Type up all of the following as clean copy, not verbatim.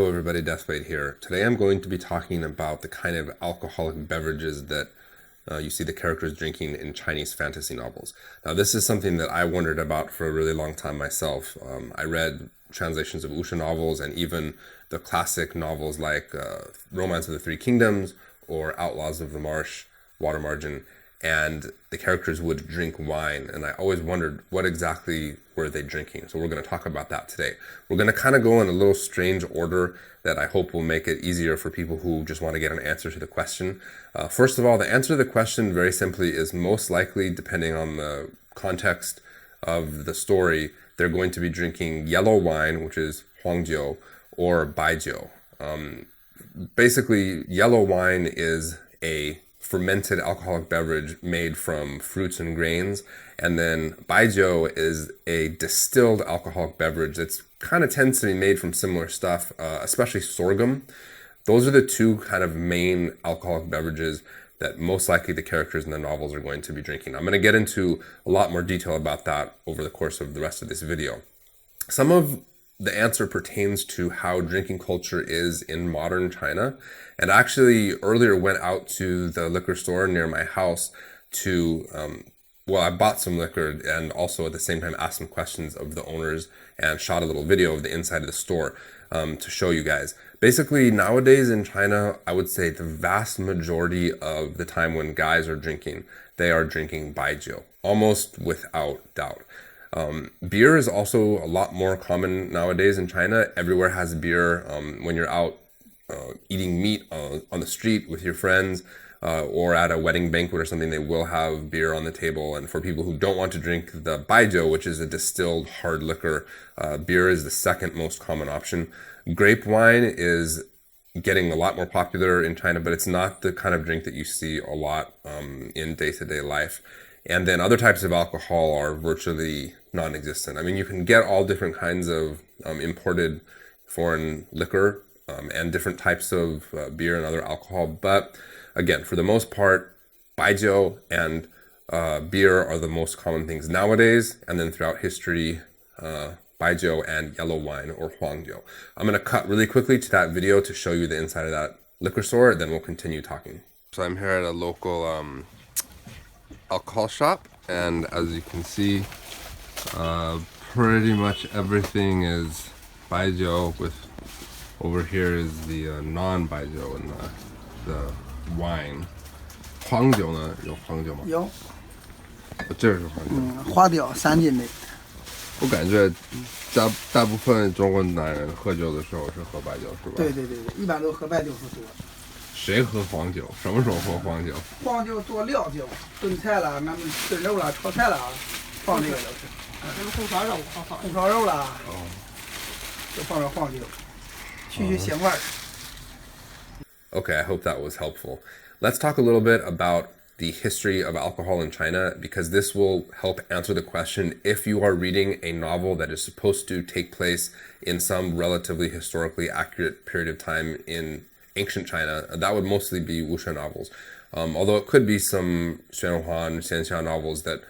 Hello everybody, Deathblade here. Today I'm going to be talking about the kind of alcoholic beverages that you see the characters drinking in Chinese fantasy novels. Now this is something that I wondered about for a really long time myself. I read translations of wuxia novels and even the classic novels like Romance of the Three Kingdoms or Outlaws of the Marsh, Water Margin, and the characters would drink wine, and I always wondered what exactly were they drinking. So we're going to talk about that today. We're going to kind of go in a little strange order that I hope will make it easier for people who just want to get an answer to the question. First of all, the answer to the question very simply is most likely, depending on the context of the story, they're going to be drinking yellow wine, which is huangjiu, or baijiu. Basically, yellow wine is a fermented alcoholic beverage made from fruits and grains, and then baijiu is a distilled alcoholic beverage that's kind of tends to be made from similar stuff, especially sorghum. Those are the two kind of main alcoholic beverages that most likely the characters in the novels are going to be drinking. I'm going to get into a lot more detail about that over the course of the rest of this video. Some of the answer pertains to how drinking culture is in modern China. And I actually earlier went out to the liquor store near my house to, I bought some liquor and also at the same time asked some questions of the owners and shot a little video of the inside of the store to show you guys. Basically, nowadays in China, I would say the vast majority of the time when guys are drinking, they are drinking baijiu, almost without doubt. Beer is also a lot more common nowadays in China. Everywhere has beer. When you're out eating meat on the street with your friends or at a wedding banquet or something, they will have beer on the table. And for people who don't want to drink the baijiu, which is a distilled hard liquor, beer is the second most common option. Grape wine is getting a lot more popular in China, but it's not the kind of drink that you see a lot in day-to-day life. And then other types of alcohol are virtually non-existent. I mean, you can get all different kinds of imported foreign liquor and different types of beer and other alcohol. But again, for the most part, baijiu and beer are the most common things nowadays. And then throughout history, baijiu and yellow wine or huangjiu. I'm going to cut really quickly to that video to show you the inside of that liquor store. Then we'll continue talking. So I'm here at a local alcohol shop, and as you can see, pretty much everything is baijiu. With over here is the non-baijiu and the wine. 黄酒呢？有黄酒吗？有，这是黄酒。花雕3斤的。我感觉大部分中国男人喝酒的时候是喝白酒，是吧？对，一般都喝白酒是多。谁喝黄酒？什么时候喝黄酒？黄酒做料酒，炖菜了，俺们炖肉了，炒菜了，放这个就是。咱们红烧肉放红烧肉了，就放点黄酒，去腥味儿。Okay, I hope that was helpful. Let's talk a little bit about the history of alcohol in China, because this will help answer the question if you are reading a novel that is supposed to take place in some relatively historically accurate period of time in ancient China. That would mostly be wuxia novels, although it could be some xuanhuan, xianxia novels that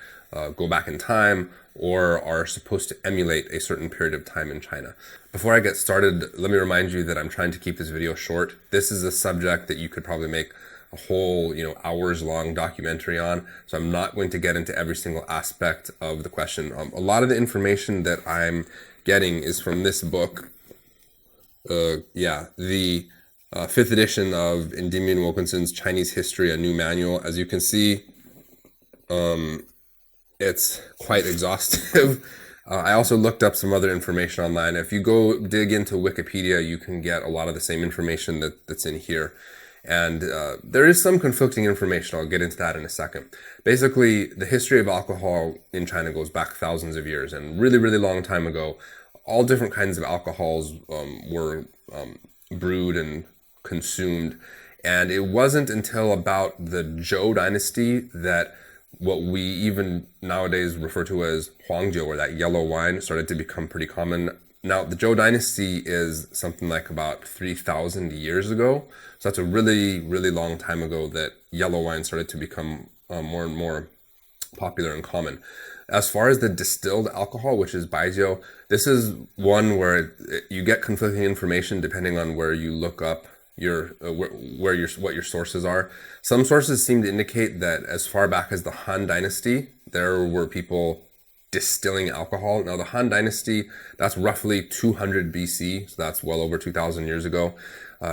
go back in time or are supposed to emulate a certain period of time in China. Before I get started, let me remind you that I'm trying to keep this video short. This is a subject that you could probably make a whole, hours-long documentary on, so I'm not going to get into every single aspect of the question. A lot of the information that I'm getting is from this book. The 5th edition of Endymion Wilkinson's Chinese History, a New Manual. As you can see, it's quite exhaustive. I also looked up some other information online. If you go dig into Wikipedia, you can get a lot of the same information that's in here. And there is some conflicting information. I'll get into that in a second. Basically, the history of alcohol in China goes back thousands of years. And really, really long time ago, all different kinds of alcohols were brewed and consumed. And it wasn't until about the Zhou dynasty that what we even nowadays refer to as huangjiu, or that yellow wine, started to become pretty common. Now, the Zhou dynasty is something like about 3,000 years ago. So that's a really, really long time ago that yellow wine started to become more and more popular and common. As far as the distilled alcohol, which is baijiu, this is one where you get conflicting information depending on where you look up what your sources are. Some sources seem to indicate that as far back as the Han Dynasty, there were people distilling alcohol. Now, the Han Dynasty, that's roughly 200 BC, so that's well over 2,000 years ago.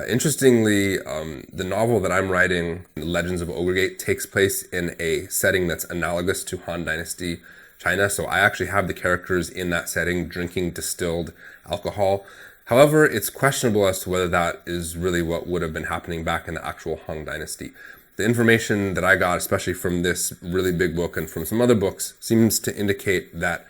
Interestingly, the novel that I'm writing, Legends of Ogregate, takes place in a setting that's analogous to Han Dynasty China. So I actually have the characters in that setting drinking distilled alcohol. However, it's questionable as to whether that is really what would have been happening back in the actual Han Dynasty. The information that I got, especially from this really big book and from some other books, seems to indicate that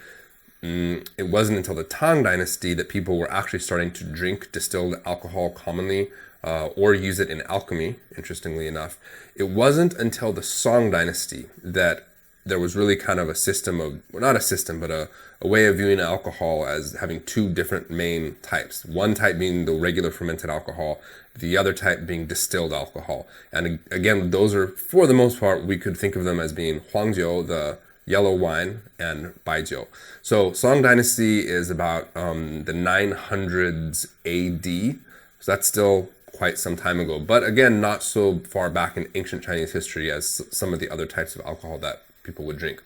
it wasn't until the Tang Dynasty that people were actually starting to drink distilled alcohol commonly or use it in alchemy, interestingly enough. It wasn't until the Song Dynasty that there was really kind of a system of, well, not a system, but a way of viewing alcohol as having two different main types. One type being the regular fermented alcohol, the other type being distilled alcohol. And again, those are, for the most part, we could think of them as being huangjiu, the yellow wine, and baijiu. So Song Dynasty is about the 900s AD. So that's still quite some time ago. But again, not so far back in ancient Chinese history as some of the other types of alcohol that people would drink.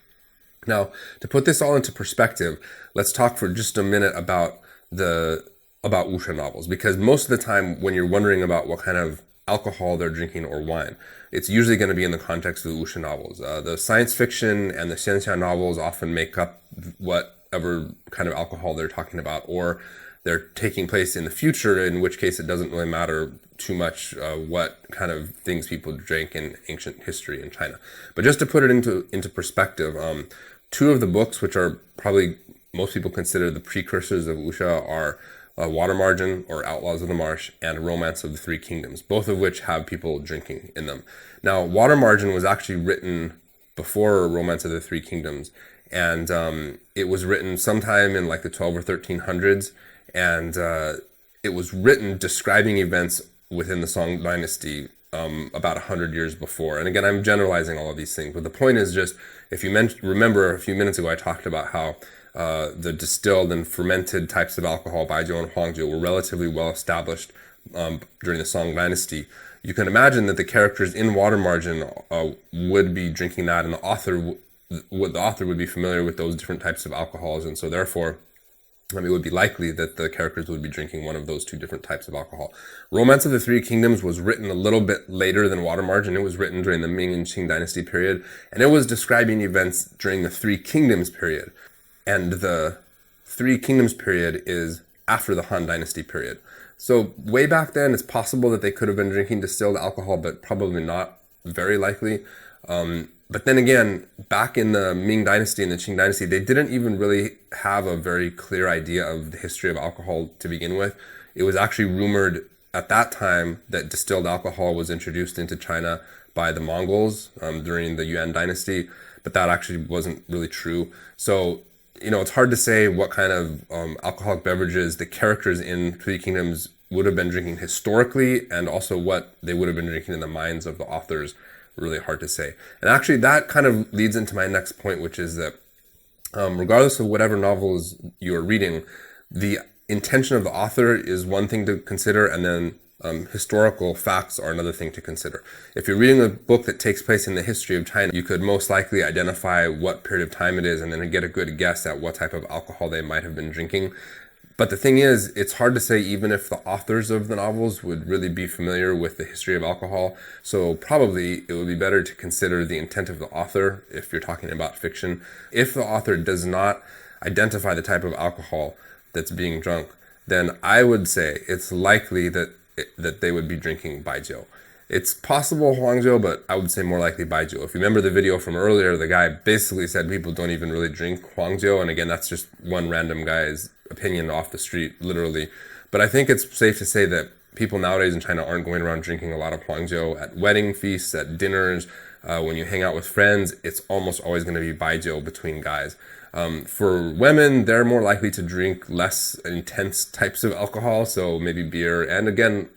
Now, to put this all into perspective, let's talk for just a minute about wuxia novels, because most of the time when you're wondering about what kind of alcohol they're drinking or wine, it's usually going to be in the context of the wuxia novels. The science fiction and the xianxia novels often make up whatever kind of alcohol they're talking about, or they're taking place in the future, in which case it doesn't really matter too much what kind of things people drank in ancient history in China. But just to put it into perspective, two of the books, which are probably most people consider the precursors of wuxia, are Water Margin, or Outlaws of the Marsh, and Romance of the Three Kingdoms, both of which have people drinking in them. Now, Water Margin was actually written before Romance of the Three Kingdoms, and it was written sometime in like the 12 or 1300s, and it was written describing events within the Song Dynasty about 100 years before. And again, I'm generalizing all of these things, but the point is just, if you remember a few minutes ago, I talked about how the distilled and fermented types of alcohol, baijiu and huangjiu, were relatively well established during the Song Dynasty. You can imagine that the characters in Water Margin would be drinking that, and the author would be familiar with those different types of alcohols, and so therefore, it would be likely that the characters would be drinking one of those two different types of alcohol. Romance of the Three Kingdoms was written a little bit later than Water Margin. It was written during the Ming and Qing Dynasty period, and it was describing events during the Three Kingdoms period. And the Three Kingdoms period is after the Han Dynasty period. So way back then, it's possible that they could have been drinking distilled alcohol, but probably not very likely. But then again, back in the Ming Dynasty and the Qing Dynasty, they didn't even really have a very clear idea of the history of alcohol to begin with. It was actually rumored at that time that distilled alcohol was introduced into China by the Mongols during the Yuan Dynasty, but that actually wasn't really true. So, it's hard to say what kind of alcoholic beverages the characters in Three Kingdoms would have been drinking historically, and also what they would have been drinking in the minds of the authors. Really hard to say. And actually that kind of leads into my next point, which is that regardless of whatever novels you're reading, the intention of the author is one thing to consider, and then historical facts are another thing to consider. If you're reading a book that takes place in the history of China, you could most likely identify what period of time it is and then get a good guess at what type of alcohol they might have been drinking. But the thing is, it's hard to say even if the authors of the novels would really be familiar with the history of alcohol. So probably it would be better to consider the intent of the author if you're talking about fiction. If the author does not identify the type of alcohol that's being drunk, then I would say it's likely that they would be drinking baijiu. It's possible huangjiu, but I would say more likely baijiu. If you remember the video from earlier, the guy basically said people don't even really drink huangjiu, and again, that's just one random guy's opinion off the street, literally. But I think it's safe to say that people nowadays in China aren't going around drinking a lot of huangjiu at wedding feasts, at dinners, when you hang out with friends. It's almost always going to be baijiu between guys. For women, they're more likely to drink less intense types of alcohol, so maybe beer, and again,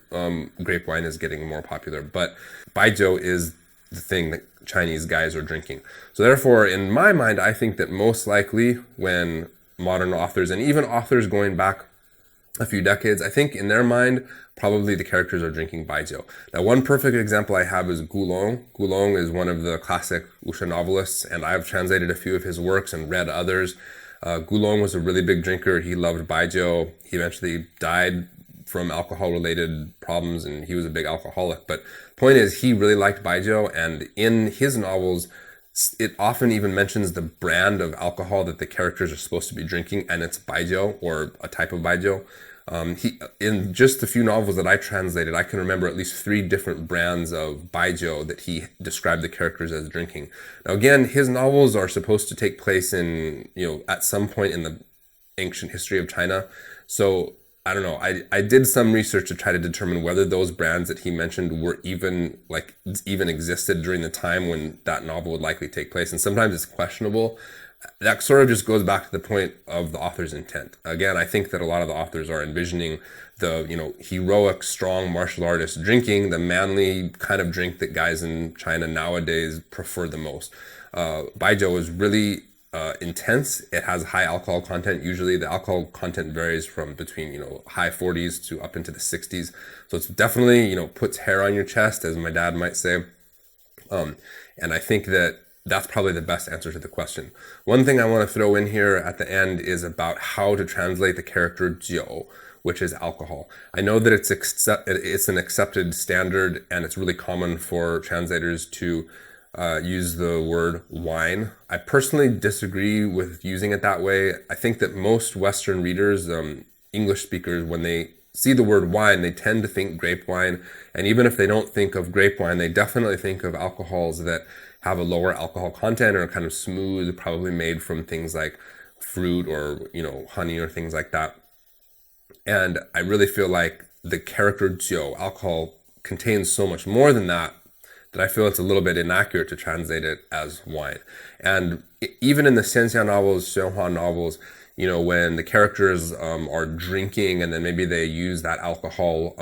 grape wine is getting more popular. But baijiu is the thing that Chinese guys are drinking. So therefore, in my mind, I think that most likely when modern authors, and even authors going back a few decades, I think in their mind, probably the characters are drinking baijiu. Now, one perfect example I have is Gulong. Gulong is one of the classic wuxia novelists, and I've translated a few of his works and read others. Gulong was a really big drinker. He loved baijiu. He eventually died from alcohol-related problems, and he was a big alcoholic. But point is, he really liked baijiu, and in his novels, it often even mentions the brand of alcohol that the characters are supposed to be drinking, and it's baijiu, or a type of baijiu. In just the few novels that I translated, I can remember at least 3 different brands of baijiu that he described the characters as drinking. Now again, his novels are supposed to take place in, at some point in the ancient history of China. So I don't know. I did some research to try to determine whether those brands that he mentioned were even existed during the time when that novel would likely take place. And sometimes it's questionable. That sort of just goes back to the point of the author's intent. Again, I think that a lot of the authors are envisioning the, heroic, strong martial artists drinking the manly kind of drink that guys in China nowadays prefer the most. Baijiu is really intense. It has high alcohol content. Usually the alcohol content varies from between, high 40s to up into the 60s. So it's definitely, puts hair on your chest, as my dad might say. And I think that that's probably the best answer to the question. One thing I want to throw in here at the end is about how to translate the character jiu, which is alcohol. I know that it's an accepted standard, and it's really common for translators to use the word wine. I personally disagree with using it that way. I think that most Western readers, English speakers, when they see the word wine, they tend to think grape wine. And even if they don't think of grape wine, they definitely think of alcohols that have a lower alcohol content or are kind of smooth, probably made from things like fruit or, honey or things like that. And I really feel like the character jiu, alcohol, contains so much more than that I feel it's a little bit inaccurate to translate it as wine. And even in the Xianxia novels, Xuanhua novels, when the characters are drinking and then maybe they use that alcohol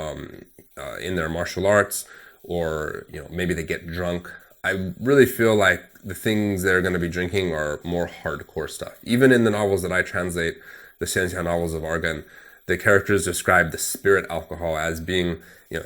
in their martial arts, or maybe they get drunk, I really feel like the things they're going to be drinking are more hardcore stuff. Even in the novels that I translate, the Xianxia novels of Argan, the characters describe the spirit alcohol as being,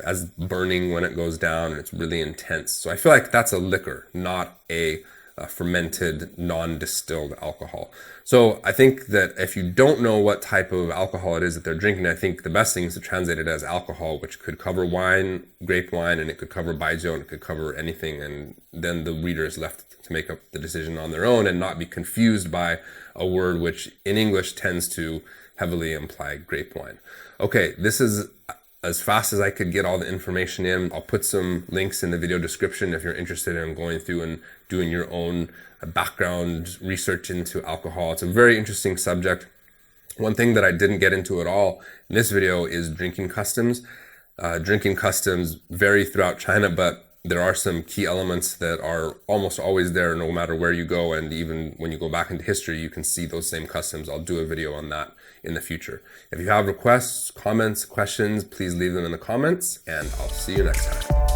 as burning when it goes down, and it's really intense. So I feel like that's a liquor, not a fermented, non-distilled alcohol. So I think that if you don't know what type of alcohol it is that they're drinking, I think the best thing is to translate it as alcohol, which could cover wine, grape wine, and it could cover baijiu, and it could cover anything. And then the reader is left to make up the decision on their own and not be confused by a word which in English tends to heavily imply grape wine. Okay, this is as fast as I could get all the information in. I'll put some links in the video description if you're interested in going through and doing your own background research into alcohol. It's a very interesting subject. One thing that I didn't get into at all in this video is drinking customs. Drinking customs vary throughout China, but there are some key elements that are almost always there no matter where you go, and even when you go back into history, you can see those same customs. I'll do a video on that in the future. If you have requests, comments, questions, please leave them in the comments, and I'll see you next time.